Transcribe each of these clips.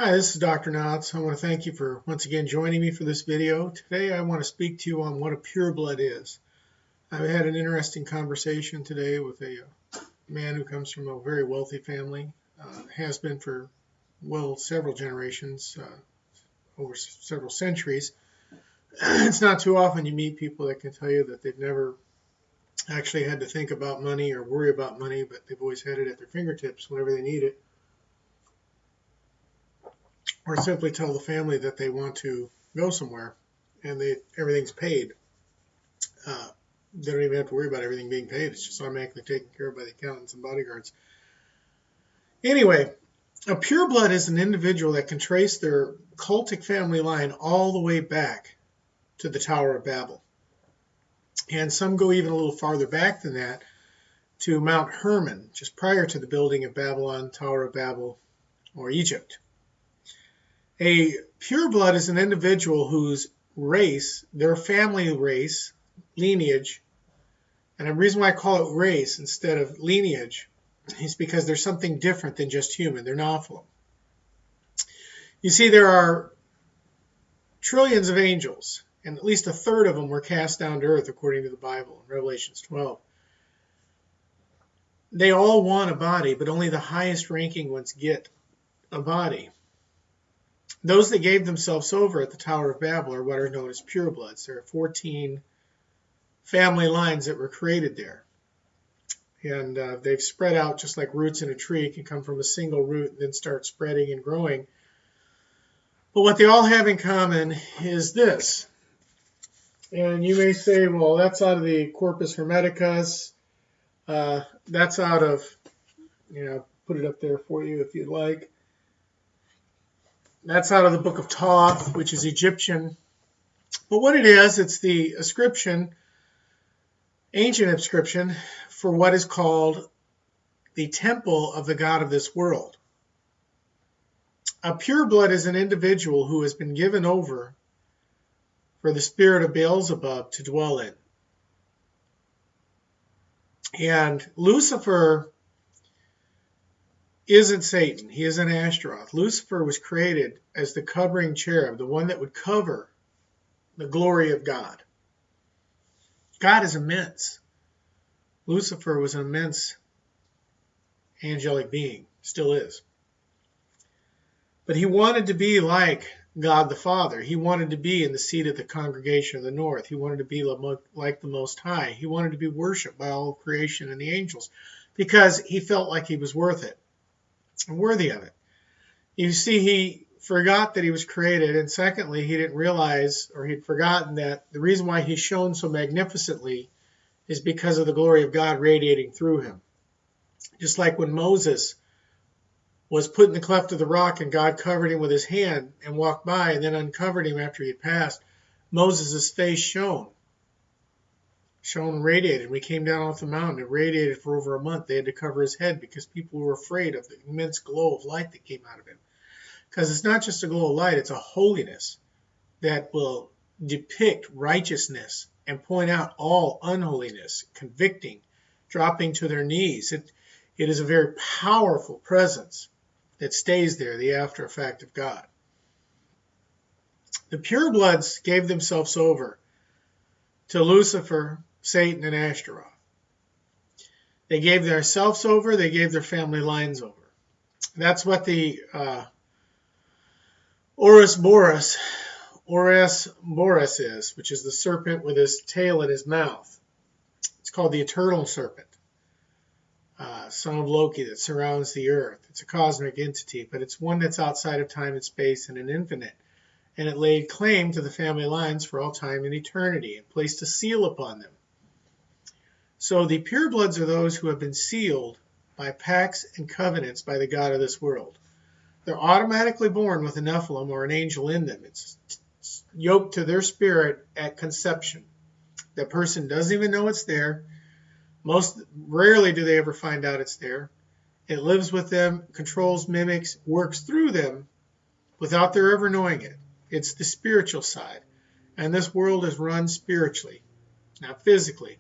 Hi, this is Dr. Knotts. I want to thank you for once again joining me for this video. Today I want to speak to you on what a pureblood is. I've had an interesting conversation today with a man who comes from a very wealthy family, has been for, well, several generations, over several centuries. It's not too often you meet people that can tell you that they've never actually had to think about money or worry about money, but they've always had it at their fingertips whenever they need it. Or simply tell the family that they want to go somewhere and everything's paid. They don't even have to worry about everything being paid. It's just automatically taken care of by the accountants and bodyguards. Anyway, a pureblood is an individual that can trace their cultic family line all the way back to the Tower of Babel. And some go even a little farther back than that to Mount Hermon, just prior to the building of Babylon, Tower of Babel, or Egypt. A pureblood is an individual whose race, their family race, lineage, and the reason why I call it race instead of lineage is because there's something different than just human. They're Nephilim. You see, there are trillions of angels, and at least a third of them were cast down to earth according to the Bible in Revelations 12. They all want a body, but only the highest ranking ones get a body. Those that gave themselves over at the Tower of Babel are what are known as purebloods. There are 14 family lines that were created there. And they've spread out just like roots in a tree. It can come from a single root and then start spreading and growing. But what they all have in common is this. And you may say, well, that's out of the Corpus Hermeticus. That's out of, put it up there for you if you'd like. That's out of the Book of Thoth, which is Egyptian. But what it is, it's the inscription, ancient inscription, for what is called the temple of the God of this world. A pureblood is an individual who has been given over for the spirit of Beelzebub to dwell in. And Lucifer isn't Satan. He isn't Ashtaroth. Lucifer was created as the covering cherub, the one that would cover the glory of God. God is immense. Lucifer was an immense angelic being, still is. But he wanted to be like God the Father. He wanted to be in the seat of the congregation of the north. He wanted to be like the Most High. He wanted to be worshipped by all of creation and the angels because he felt like he was worth it. Worthy of it. You see, he forgot that he was created, and secondly, he didn't realize, or he'd forgotten that the reason why he shone so magnificently is because of the glory of God radiating through him. Just like when Moses was put in the cleft of the rock and God covered him with his hand and walked by and then uncovered him after he had passed, Moses' face shone and radiated. When he came down off the mountain, it radiated for over a month. They had to cover his head because people were afraid of the immense glow of light that came out of him. Because it's not just a glow of light, it's a holiness that will depict righteousness and point out all unholiness, convicting, dropping to their knees. It is a very powerful presence that stays there, the after effect of God. The purebloods gave themselves over to Lucifer, Satan, and Ashtaroth. They gave themselves over, they gave their family lines over. That's what the Ouroboros is, which is the serpent with his tail in his mouth. It's called the eternal serpent, son of Loki that surrounds the earth. It's a cosmic entity, but it's one that's outside of time and space and an infinite. And it laid claim to the family lines for all time and eternity and placed a seal upon them. So the purebloods are those who have been sealed by pacts and covenants by the God of this world. They're automatically born with a Nephilim or an angel in them. It's yoked to their spirit at conception. The person doesn't even know it's there. Rarely do they ever find out it's there. It lives with them, controls, mimics, works through them without their ever knowing it. It's the spiritual side. And this world is run spiritually, not physically.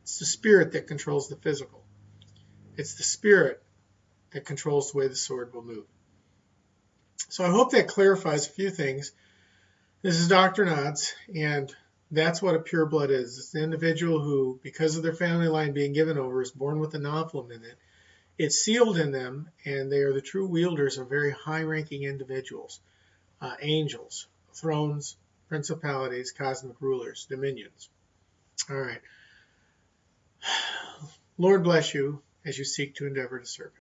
It's the spirit that controls the physical. It's the spirit that controls the way the sword will move. So I hope that clarifies a few things. This is Dr. Nodds, and that's what a pureblood is. It's the individual who, because of their family line being given over, is born with a novulum in it. It's sealed in them, and they are the true wielders of very high-ranking individuals, angels, thrones, principalities, cosmic rulers, dominions. All right. Lord bless you as you seek to endeavor to serve Him.